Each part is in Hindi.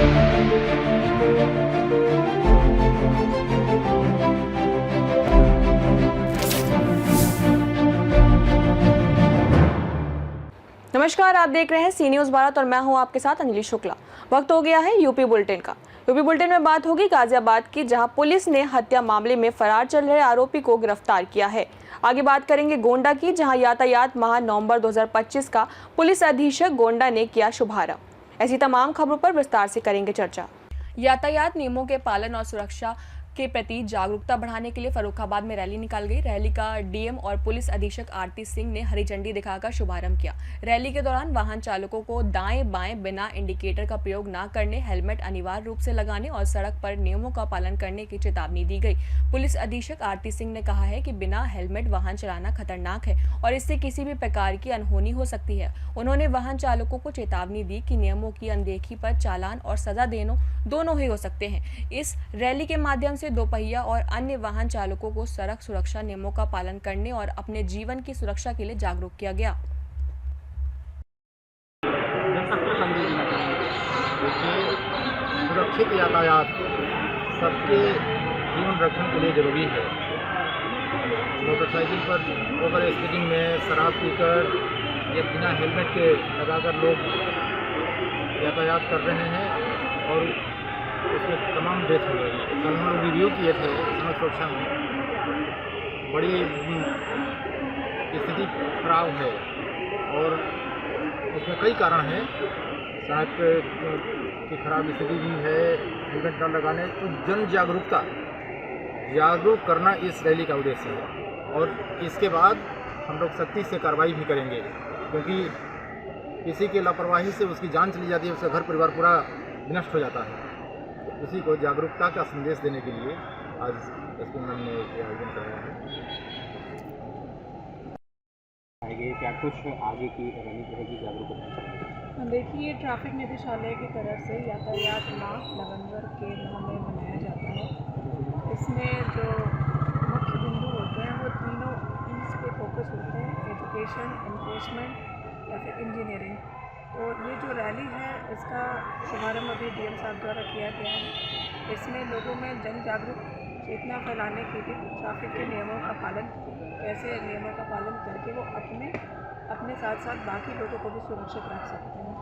नमस्कार, आप देख रहे हैं सी न्यूज़ भारत और मैं हूं आपके साथ अंजलि शुक्ला। वक्त हो गया है यूपी बुलेटिन का। यूपी बुलेटिन में बात होगी गाजियाबाद की, जहां पुलिस ने हत्या मामले में फरार चल रहे आरोपी को गिरफ्तार किया है। आगे बात करेंगे गोंडा की, जहां यातायात माह नवंबर 2025 का पुलिस अधीक्षक गोंडा ने किया शुभारंभ। ऐसी तमाम खबरों पर विस्तार से करेंगे चर्चा। यातायात नियमों के पालन और सुरक्षा के प्रति जागरूकता बढ़ाने के लिए फर्रुखाबाद में रैली निकाल गई। रैली का डीएम और पुलिस अधीक्षक आरती सिंह ने हरी झंडी दिखाकर शुभारंभ किया। रैली के दौरान वाहन चालकों को दाएं बाएं बिना इंडिकेटर का प्रयोग न करने, हेलमेट अनिवार्य रूप से लगाने और सड़क पर नियमों का पालन करने की चेतावनी दी गई। पुलिस अधीक्षक आरती सिंह ने कहा है कि बिना हेलमेट वाहन चलाना खतरनाक है और इससे किसी भी प्रकार की अनहोनी हो सकती है। उन्होंने वाहन चालकों को चेतावनी दी कि नियमों की अनदेखी पर चालान और सजा दोनों ही हो सकते हैं। इस रैली के माध्यम से दोपहिया और अन्य वाहन चालकों को सड़क सुरक्षा नियमों का पालन करने और अपने जीवन की सुरक्षा के लिए जागरूक किया गया। सुरक्षित यातायात सबके जीवन रक्षण के लिए जरूरी है। मोटरसाइकिल पर ओवर स्पीडिंग में शराब पीकर या बिना हेलमेट के लगाकर लोग यातायात कर रहे हैं और उसमें तमाम डेथ हो गई। कल हम लोग रिव्यू किए थे सड़क सुरक्षा में, बड़ी स्थिति खराब है और उसमें कई कारण हैं। सड़क की खराब स्थिति भी है, हेलमेट न लगाने, तो जन जागरूक करना इस रैली का उद्देश्य है। और इसके बाद हम लोग सख्ती से कार्रवाई भी करेंगे, क्योंकि किसी की लापरवाही से उसकी जान चली जाती है, उसका घर परिवार पूरा विनष्ट हो जाता है। उसी को जागरूकता का संदेश देने के लिए आज एसपी मैम ने आयोजन कराया है। क्या कुछ आगे की रणनीति रहेगी जागरूकता? देखिए, ट्रैफिक निदेशालय की तरफ से यातायात माह नवंबर के माह में मनाया जाता है। इसमें जो मुख्य बिंदु होते हैं वो तीनों इस पे फोकस होते हैं: एजुकेशन, एनफोर्समेंट या फिर इंजीनियरिंग। तो ये जो रैली है इसका शुभारंभ अभी डीएम साहब द्वारा किया गया है। इसमें लोगों में जन जागरूक चेतना फैलाने के लिए ट्रैफिक के नियमों का पालन, कैसे नियमों का पालन करके वो अपने साथ साथ बाकी लोगों को भी सुरक्षित रख सकते हैं।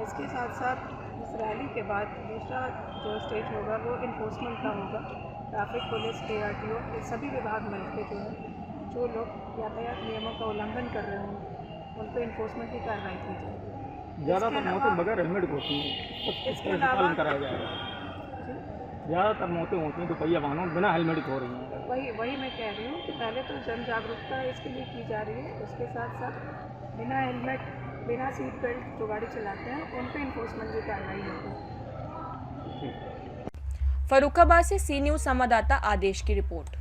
इसके साथ साथ इस रैली के बाद दूसरा जो स्टेज होगा वो इन्फोर्समेंट का होगा। ट्रैफिक पुलिस, ARTO, ये सभी विभाग मिलकर जो है, जो लोग यातायात नियमों का उल्लंघन कर रहे होंगे उन पर इन्फोर्समेंट की कार्रवाई की जाएगी। ज़्यादातर मौतें बगैर हेलमेट को होती हैं, इसके पालन कराया जाएगा। ज़्यादातर मौतें होती हैं दोपहिया वाहनों में बिना हेलमेट हो रही हैं। वही मैं कह रही हूँ कि पहले तो जन जागरूकता इसके लिए की जा रही है, उसके साथ साथ बिना हेलमेट, बिना सीट बेल्ट जो गाड़ी चलाते हैं उन पर इन्फोर्समेंट की कार्रवाई होगी। फर्रुखाबाद से सी न्यूज़ संवाददाता आदेश की रिपोर्ट।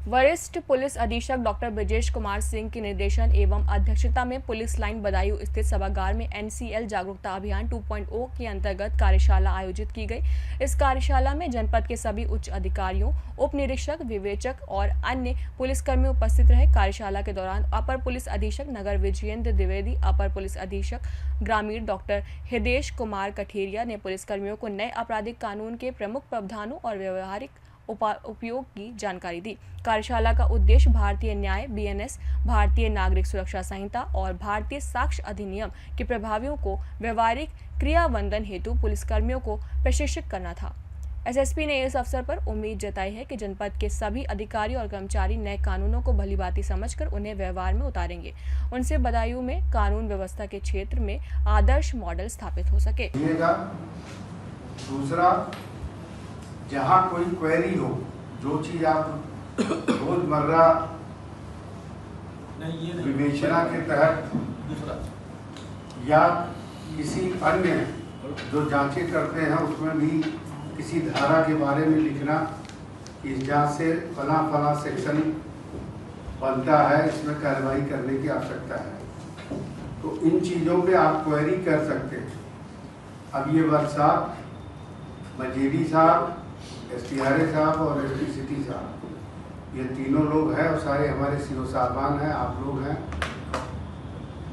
वरिष्ठ पुलिस अधीक्षक डॉक्टर ब्रजेश कुमार सिंह के निर्देशन एवं अध्यक्षता में पुलिस लाइन बदायूं स्थित सभागार में NCL जागरूकता अभियान 2.0 के अंतर्गत कार्यशाला आयोजित की गई। इस कार्यशाला में जनपद के सभी उच्च अधिकारियों, उप निरीक्षक, विवेचक और अन्य पुलिसकर्मी उपस्थित रहे। कार्यशाला के दौरान अपर पुलिस अधीक्षक नगर विजयेंद्र द्विवेदी, अपर पुलिस अधीक्षक ग्रामीण डॉक्टर हृदेश कुमार कठेरिया ने पुलिसकर्मियों को नए आपराधिक कानून के प्रमुख प्रावधानों और व्यवहारिक उपयोग की जानकारी दी। कार्यशाला का उद्देश्य भारतीय न्याय, BNS, भारतीय नागरिक सुरक्षा संहिता और भारतीय साक्ष्य अधिनियम के प्रभावियों को व्यवहारिक क्रियान्वयन हेतु पुलिसकर्मियों को प्रशिक्षित करना था। SSP ने इस अवसर पर उम्मीद जताई है कि जनपद के सभी अधिकारी और कर्मचारी नए कानूनों को भलीभांति समझकर उन्हें व्यवहार में उतारेंगे। उनसे बदायूं में कानून व्यवस्था के क्षेत्र में आदर्श मॉडल स्थापित हो सके। दूसरा, जहाँ कोई क्वेरी हो, जो चीज़ आप रोजमर्रा विवेचना के तहत या किसी अन्य जो जांचें करते हैं उसमें भी किसी धारा के बारे में लिखना कि इस जांच से फला सेक्शन बनता है, इसमें कार्रवाई करने की आवश्यकता है, तो इन चीज़ों पे आप क्वेरी कर सकते हैं। अब ये वर्कशॉप मजेरी साहब, STRA साहब और SP सिटी साहब, ये तीनों लोग हैं और सारे हमारे CO साहबान हैं, आप लोग हैं।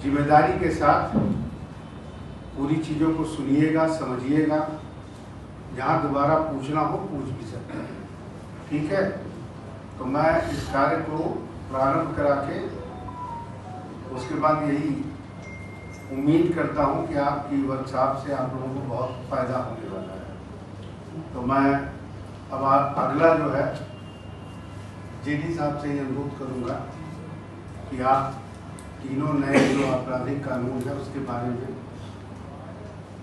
जिम्मेदारी के साथ पूरी चीज़ों को सुनिएगा, समझिएगा। जहाँ दोबारा पूछना हो पूछ भी सकते हैं, ठीक है। तो मैं इस कार्य को प्रारंभ करा के उसके बाद यही उम्मीद करता हूँ कि आपकी वर्कशॉप से आप लोगों को बहुत फ़ायदा होने वाला है। तो मैं अब अगला जो है जेडी साहब से ये अनुरोध करूँगा कि आप तीनों नए जो आपराधिक कानून है उसके बारे में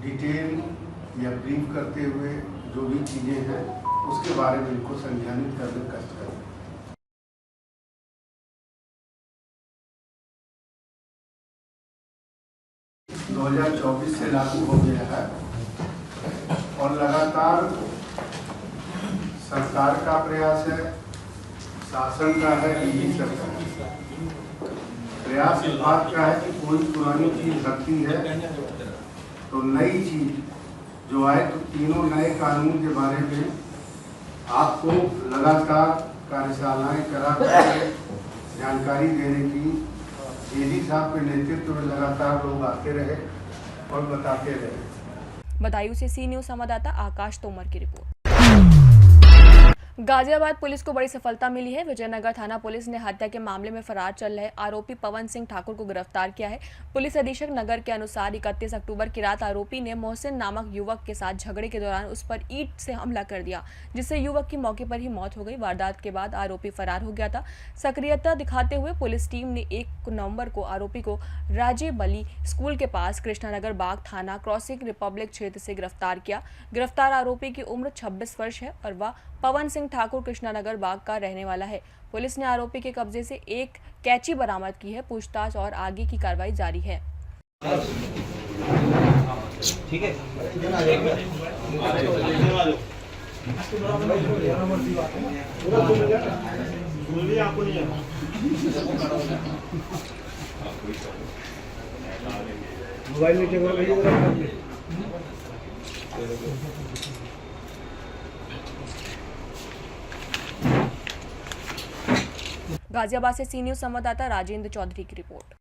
डिटेल या ब्रीफ करते हुए जो भी चीज़ें हैं उसके बारे में इनको संज्ञानित करने का कष्ट करें। 2024 से लागू हो गया है और लगातार सरकार का प्रयास है, शासन का है, यही सरकार प्रयास इस बात का है कि कोई पुरानी चीज हटती है तो नई चीज जो आए, तो तीनों नए कानून के बारे में आपको लगातार कार्यशालाएं करा कर जानकारी देने की जेडी साहब के नेतृत्व में लगातार लोग आते रहे और बताते रहे। बदायूं से सी न्यूज संवाददाता आकाश तोमर की रिपोर्ट। गाजियाबाद पुलिस को बड़ी सफलता मिली है। विजयनगर थाना पुलिस ने हत्या के मामले में फरार चल रहे आरोपी पवन सिंह ठाकुर को गिरफ्तार किया है। पुलिस अधीक्षक नगर के अनुसार 31 अक्टूबर की रात आरोपी ने मोहसिन नामक युवक के साथ झगड़े के दौरान उस पर ईंट से हमला कर दिया, जिससे युवक की मौके पर ही मौत हो गई। वारदात के बाद आरोपी फरार हो गया था। सक्रियता दिखाते हुए पुलिस टीम ने 1 नवंबर को आरोपी को राजे बली स्कूल के पास कृष्णानगर बाग थाना क्रॉसिंग रिपब्लिक क्षेत्र से गिरफ्तार किया। गिरफ्तार आरोपी की उम्र 26 वर्ष है और वह पवन सिंह ठाकुर कृष्णानगर बाग का रहने वाला है। पुलिस ने आरोपी के कब्जे से एक कैची बरामद की है। पूछताछ और आगे की कार्रवाई जारी है। ठीक है। मोबाइल नीचे करो भैया। गाजियाबाद से सी न्यूज संवाददाता राजेंद्र चौधरी की रिपोर्ट।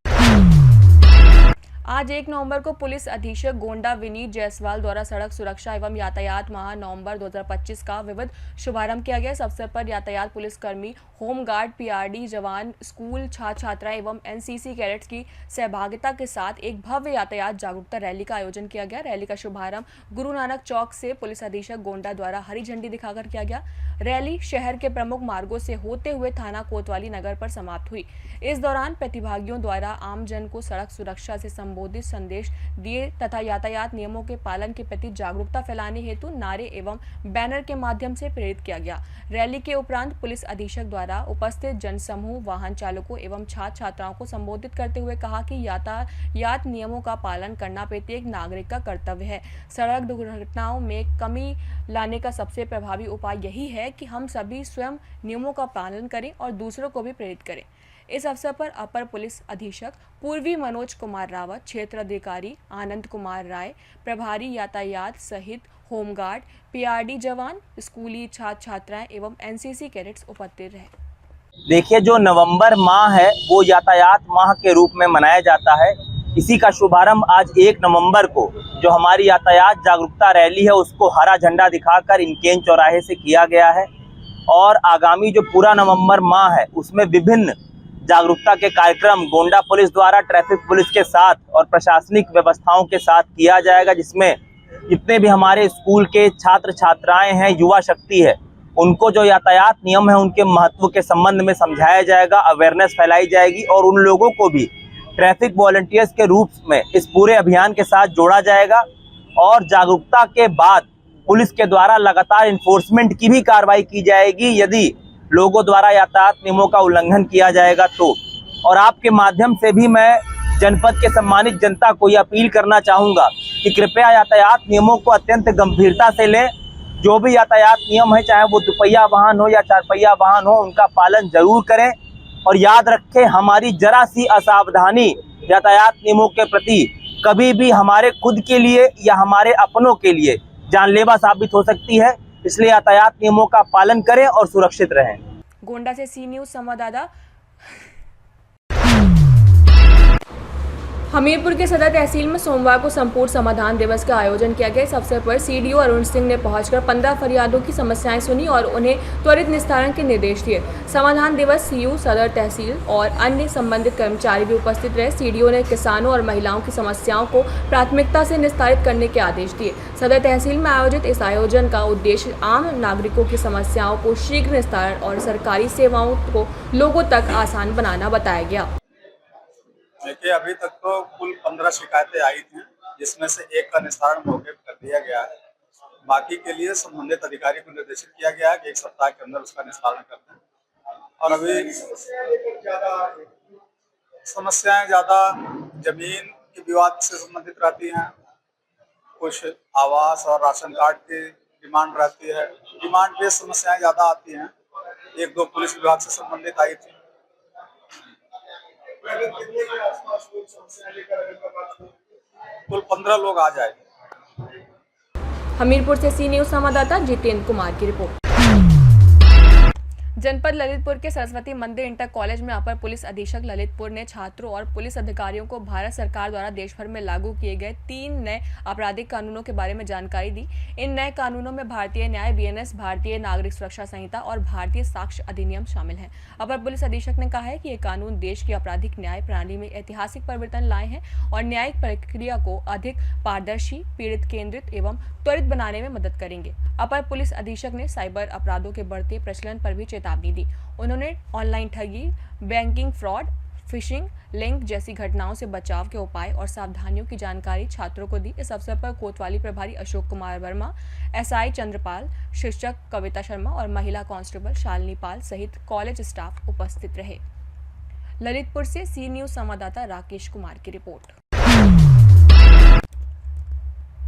आज 1 नवंबर को पुलिस अधीक्षक गोंडा विनीत जायसवाल द्वारा सड़क सुरक्षा एवं यातायात माह नवंबर 2025 का विविध शुभारंभ किया गया। इस अवसर पर यातायात पुलिसकर्मी, होमगार्ड, पीआरडी जवान, स्कूल छात्र छात्राएं एवं एनसीसी कैडेट्स की सहभागिता के साथ एक भव्य यातायात जागरूकता रैली का आयोजन किया गया। रैली का शुभारंभ गुरु नानक चौक से पुलिस अधीक्षक गोंडा द्वारा हरी झंडी दिखाकर किया गया। रैली शहर के प्रमुख मार्गों से होते हुए थाना कोतवाली नगर पर समाप्त हुई। इस दौरान प्रतिभागियों द्वारा आमजन को सड़क सुरक्षा से संबोधित संदेश दिए तथा यातायात नियमों के पालन के प्रति जागरूकता फैलाने हेतु नारे एवं बैनर के माध्यम से प्रेरित किया गया। रैली के उपरांत पुलिस अधीक्षक द्वारा उपस्थित जनसमूह, वाहन चालकों एवं छात्र छात्राओं को संबोधित करते हुए कहा कि यातायात नियमों का पालन करना प्रत्येक नागरिक का कर्तव्य है। सड़क दुर्घटनाओं में कमी लाने का सबसे प्रभावी उपाय यही है कि हम सभी स्वयं नियमों का पालन करें और दूसरों को भी प्रेरित करें। इस अवसर पर अपर पुलिस अधीक्षक पूर्वी मनोज कुमार रावत, क्षेत्र अधिकारी आनंद कुमार राय, प्रभारी यातायात सहित होमगार्ड, पीआरडी जवान, स्कूली छात्र छात्राएं एवं एनसीसी कैडेट्स उपस्थित रहे। देखिए, जो नवंबर माह है वो यातायात माह के रूप में मनाया जाता है। इसी का शुभारंभ आज 1 नवंबर को जो हमारी यातायात जागरूकता रैली है उसको हरा झंडा दिखाकर इनकेन चौराहे से किया गया है और आगामी जो पूरा नवंबर माह है उसमें विभिन्न जागरूकता के कार्यक्रम गोंडा पुलिस द्वारा ट्रैफिक पुलिस के साथ और प्रशासनिक व्यवस्थाओं के साथ किया जाएगा, जिसमें जितने भी हमारे स्कूल के छात्र छात्राएं हैं, युवा शक्ति है, उनको जो यातायात नियम है उनके महत्व के संबंध में समझाया जाएगा, अवेयरनेस फैलाई जाएगी और उन लोगों को भी ट्रैफिक वॉलंटियर्स के रूप में इस पूरे अभियान के साथ जोड़ा जाएगा। और जागरूकता के बाद पुलिस के द्वारा लगातार इन्फोर्समेंट की भी कार्रवाई की जाएगी यदि लोगों द्वारा यातायात नियमों का उल्लंघन किया जाएगा तो। और आपके माध्यम से भी मैं जनपद के सम्मानित जनता को यह अपील करना चाहूँगा कि कृपया यातायात नियमों को अत्यंत गंभीरता से लें। जो भी यातायात नियम है, चाहे वो दुपहिया वाहन हो या 4 पहिया वाहन हो, उनका पालन जरूर करें। और याद रखें, हमारी जरा सी असावधानी यातायात नियमों के प्रति कभी भी हमारे खुद के लिए या हमारे अपनों के लिए जानलेवा साबित हो सकती है। इसलिए यातायात नियमों का पालन करें और सुरक्षित रहें। गोंडा से सी न्यूज संवाददाता हमीरपुर के सदर तहसील में सोमवार को संपूर्ण समाधान दिवस का आयोजन किया गया। इस अवसर पर सीडीओ अरुण सिंह ने पहुंचकर 15 फरियादों की समस्याएं सुनी और उन्हें त्वरित निस्तारण के निर्देश दिए। समाधान दिवस सीयू, सदर तहसील और अन्य संबंधित कर्मचारी भी उपस्थित रहे। सीडीओ ने किसानों और महिलाओं की समस्याओं को प्राथमिकता से निस्तारित करने के आदेश दिए। सदर तहसील में आयोजित इस आयोजन का उद्देश्य आम नागरिकों की समस्याओं को शीघ्र निस्तारण और सरकारी सेवाओं को लोगों तक आसान बनाना बताया गया। देखिए, अभी तक तो कुल 15 शिकायतें आई थी, जिसमें से एक का निस्तारण मौके पर कर दिया गया है। बाकी के लिए संबंधित अधिकारी को निर्देशित किया गया है कि 1 सप्ताह के अंदर उसका निस्तारण कर दें। और अभी समस्याएं ज़्यादा जमीन के विवाद से संबंधित रहती हैं, कुछ आवास और राशन कार्ड की डिमांड रहती है। डिमांड बेस्ड समस्याएं ज़्यादा आती हैं। 1-2 पुलिस विभाग से संबंधित आई थी। कुल 15 लोग आ जाएंगे। हमीरपुर से सी न्यूज संवाददाता जितेंद्र कुमार की रिपोर्ट। जनपद ललितपुर के सरस्वती मंदिर इंटर कॉलेज में अपर पुलिस अधीक्षक ललितपुर ने छात्रों और पुलिस अधिकारियों को भारत सरकार द्वारा देश भर में लागू किए गए 3 नए आपराधिक कानूनों के बारे में जानकारी दी। इन नए कानूनों में भारतीय न्याय बीएनएस, भारतीय नागरिक सुरक्षा संहिता और भारतीय साक्ष्य अधिनियम शामिल हैं। अपर पुलिस अधीक्षक ने कहा है कि ये कानून देश की आपराधिक न्याय प्रणाली में ऐतिहासिक परिवर्तन लाए हैं और न्यायिक प्रक्रिया को अधिक पारदर्शी, पीड़ित केंद्रित एवं त्वरित बनाने में मदद करेंगे। अपर पुलिस अधीक्षक ने साइबर अपराधों के बढ़ते प्रचलन पर भी चेतावनी दी। उन्होंने ऑनलाइन ठगी, बैंकिंग फ्रॉड, फिशिंग लिंक जैसी घटनाओं से बचाव के उपाय और सावधानियों की जानकारी छात्रों को दी। इस अवसर पर कोतवाली प्रभारी अशोक कुमार वर्मा, एसआई चंद्रपाल, शिक्षक कविता शर्मा और महिला कांस्टेबल शालिनी पाल सहित कॉलेज स्टाफ उपस्थित रहे। ललितपुर से सी न्यूज संवाददाता राकेश कुमार की रिपोर्ट।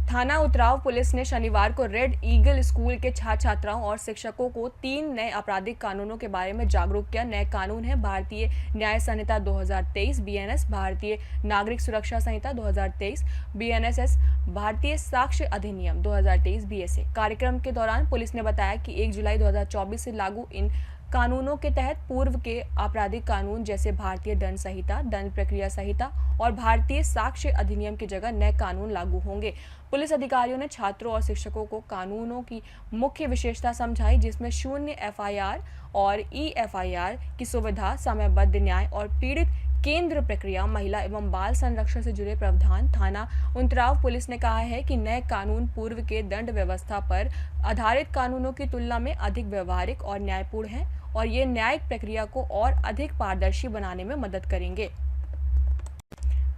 थाना उतराव पुलिस ने शनिवार को रेड ईगल स्कूल के छात्र छात्राओं और शिक्षकों को 3 नए आपराधिक कानूनों के बारे में जागरूक किया। नए कानून हैं भारतीय न्याय संहिता 2023 बीएनएस, भारतीय नागरिक सुरक्षा संहिता 2023 बीएनएसएस, भारतीय साक्ष्य अधिनियम 2023 बीएसए। कार्यक्रम के दौरान पुलिस ने बताया कि 1 जुलाई 2024 से लागू इन कानूनों के तहत पूर्व के आपराधिक कानून जैसे भारतीय दंड संहिता, दंड प्रक्रिया संहिता और भारतीय साक्ष्य अधिनियम की जगह नए कानून लागू होंगे। पुलिस अधिकारियों ने छात्रों और शिक्षकों को कानूनों की मुख्य विशेषता समझाई, जिसमें शून्य एफआईआर और ईएफआईआर की सुविधा, समयबद्ध न्याय और पीड़ित केंद्र प्रक्रिया, महिला एवं बाल संरक्षण से जुड़े प्रावधान। थाना उतराव पुलिस ने कहा है कि नए कानून पूर्व के दंड व्यवस्था पर आधारित कानूनों की तुलना में अधिक व्यवहारिक और न्यायपूर्ण हैं और ये न्यायिक प्रक्रिया को और अधिक पारदर्शी बनाने में मदद करेंगे।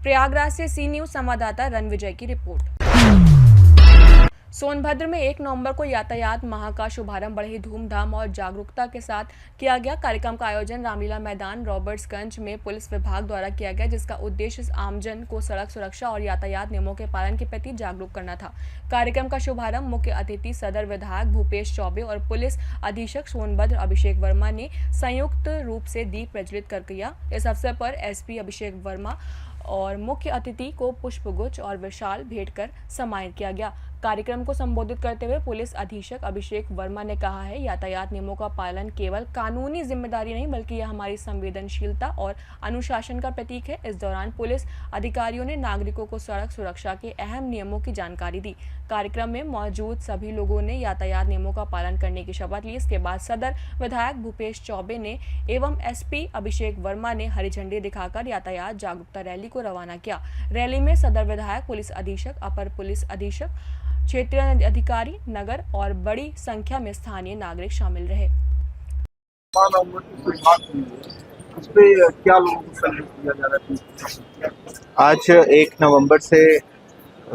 प्रयागराज से सी न्यूज संवाददाता रणविजय की रिपोर्ट। सोनभद्र में 1 नवंबर को यातायात माह का शुभारंभ बड़े ही धूमधाम और जागरूकता के साथ किया गया। कार्यक्रम का आयोजन रामलीला मैदान रॉबर्ट्सगंज में पुलिस विभाग द्वारा किया गया, जिसका उद्देश्य आमजन को सड़क सुरक्षा और यातायात नियमों के पालन के प्रति जागरूक करना था। कार्यक्रम का शुभारंभ मुख्य अतिथि सदर विधायक भूपेश चौबे और पुलिस अधीक्षक सोनभद्र अभिषेक वर्मा ने संयुक्त रूप से दीप प्रज्वलित कर किया। इस अवसर पर एसपी अभिषेक वर्मा और मुख्य अतिथि को पुष्पगुच्छ और विशाल भेंट कर सम्मानित किया गया। कार्यक्रम को संबोधित करते हुए पुलिस अधीक्षक अभिषेक वर्मा ने कहा है, यातायात नियमों का पालन केवल कानूनी जिम्मेदारी नहीं बल्कि यह हमारी संवेदनशीलता और अनुशासन का प्रतीक है। इस दौरान पुलिस अधिकारियों ने नागरिकों को सड़क सुरक्षा के अहम नियमों की जानकारी दी। कार्यक्रम में मौजूद सभी लोगों ने यातायात नियमों का पालन करने की शपथ ली। इसके बाद सदर विधायक भूपेश चौबे ने एवं एसपी अभिषेक वर्मा ने हरी झंडी दिखाकर यातायात जागरूकता रैली को रवाना किया। रैली में सदर विधायक, पुलिस अधीक्षक, अपर पुलिस अधीक्षक, क्षेत्रीय अधिकारी, नगर और बड़ी संख्या में स्थानीय नागरिक शामिल रहे। आज 1 नवंबर से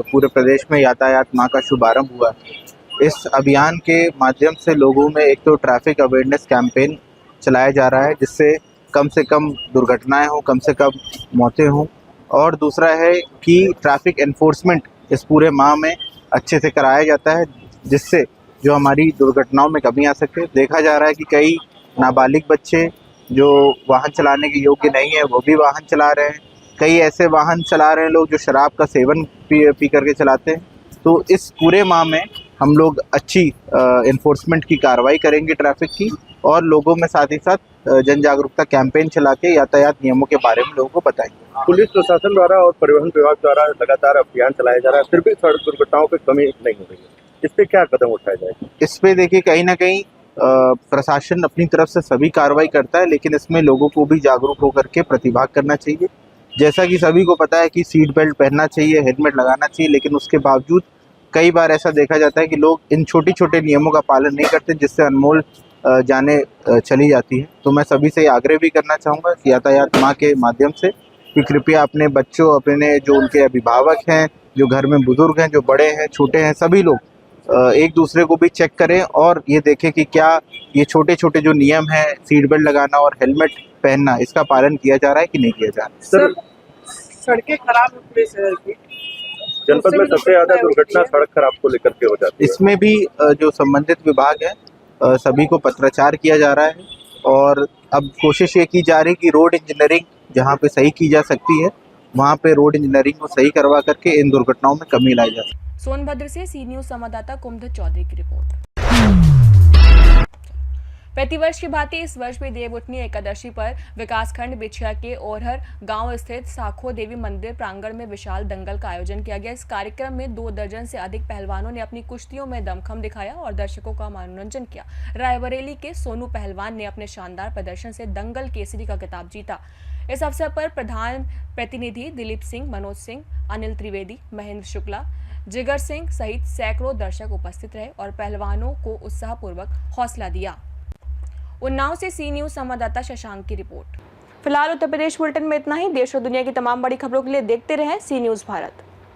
पूरे प्रदेश में यातायात माह का शुभारंभ हुआ। इस अभियान के माध्यम से लोगों में एक तो ट्रैफिक अवेयरनेस कैंपेन चलाया जा रहा है, जिससे कम से कम दुर्घटनाएं हों, कम से कम मौतें हों, और दूसरा है कि ट्रैफिक एनफोर्समेंट इस पूरे माह में अच्छे से कराया जाता है, जिससे जो हमारी दुर्घटनाओं में कमी आ सके। देखा जा रहा है कि कई नाबालिग बच्चे जो वाहन चलाने के योग्य नहीं है वो भी वाहन चला रहे हैं। कई ऐसे वाहन चला रहे हैं लोग जो शराब का सेवन पी करके चलाते हैं। तो इस पूरे माह में हम लोग अच्छी एनफोर्समेंट की कार्रवाई करेंगे ट्रैफिक की, और लोगों में साथ ही साथ जन जागरूकता कैंपेन चला के यातायात नियमों के बारे में लोगों को बताएंगे। पुलिस प्रशासन द्वारा और परिवहन विभाग द्वारा लगातार अभियान चलाया जा रहा है, फिर भी सड़क दुर्घटनाओं की कमी नहीं हो रही है। इस पे क्या कदम उठाया जाएगा? इस पे देखिए कहीं ना कहीं प्रशासन अपनी तरफ से सभी कार्रवाई करता है, लेकिन इसमें लोगों को भी जागरूक होकर के प्रतिभाग करना चाहिए। जैसा कि सभी को पता है कि सीट बेल्ट पहनना चाहिए, हेलमेट लगाना चाहिए, लेकिन उसके बावजूद कई बार ऐसा देखा जाता है कि लोग इन छोटे छोटे नियमों का पालन नहीं करते, जिससे अनमोल जाने चली जाती है। तो मैं सभी से आग्रह भी करना चाहूँगा कि यातायात माह के माध्यम से कि कृपया अपने बच्चों, अपने जो उनके अभिभावक हैं, जो घर में बुजुर्ग हैं, जो बड़े हैं, छोटे हैं, सभी लोग एक दूसरे को भी चेक करें और ये देखें कि क्या ये छोटे छोटे जो नियम हैं, सीट बेल्ट लगाना और हेलमेट पहनना, इसका पालन किया जा रहा है कि नहीं किया जा रहा है। सर, सड़कें खराब है पूरे शहर की, जनपद में सबसे ज्यादा दुर्घटना सड़क खराब को लेकर के हो जाती है। इसमें भी जो संबंधित विभाग है सभी को पत्राचार किया जा रहा है और अब कोशिश ये की जा रही है कि रोड इंजीनियरिंग जहाँ पे सही की जा सकती है वहाँ पे रोड इंजीनियरिंग को सही करवा करके इन दुर्घटनाओं में कमी लाई जा सकती है। सोनभद्र से सी न्यूज संवाददाता कुमधर चौधरी की रिपोर्ट। प्रतिवर्ष की भांति इस वर्ष भी देवउठनी एकादशी पर विकासखंड बिछिया के ओरहर गांव स्थित साखो देवी मंदिर प्रांगण में विशाल दंगल का आयोजन किया गया। इस कार्यक्रम में 2 दर्जन से अधिक पहलवानों ने अपनी कुश्तियों में दमखम दिखाया और दर्शकों का मनोरंजन किया। रायबरेली के सोनू पहलवान ने अपने शानदार प्रदर्शन से दंगल केसरी का खिताब जीता। इस अवसर पर प्रधान प्रतिनिधि दिलीप सिंह, मनोज सिंह, अनिल त्रिवेदी, महेंद्र शुक्ला, जिगर सिंह सहित सैकड़ों दर्शक उपस्थित रहे और पहलवानों को उत्साहपूर्वक हौसला दिया। उन्नाव से सी न्यूज संवाददाता शशांक की रिपोर्ट। फिलहाल उत्तर प्रदेश बुलेटिन में इतना ही। देश और दुनिया की तमाम बड़ी खबरों के लिए देखते रहें सी न्यूज भारत।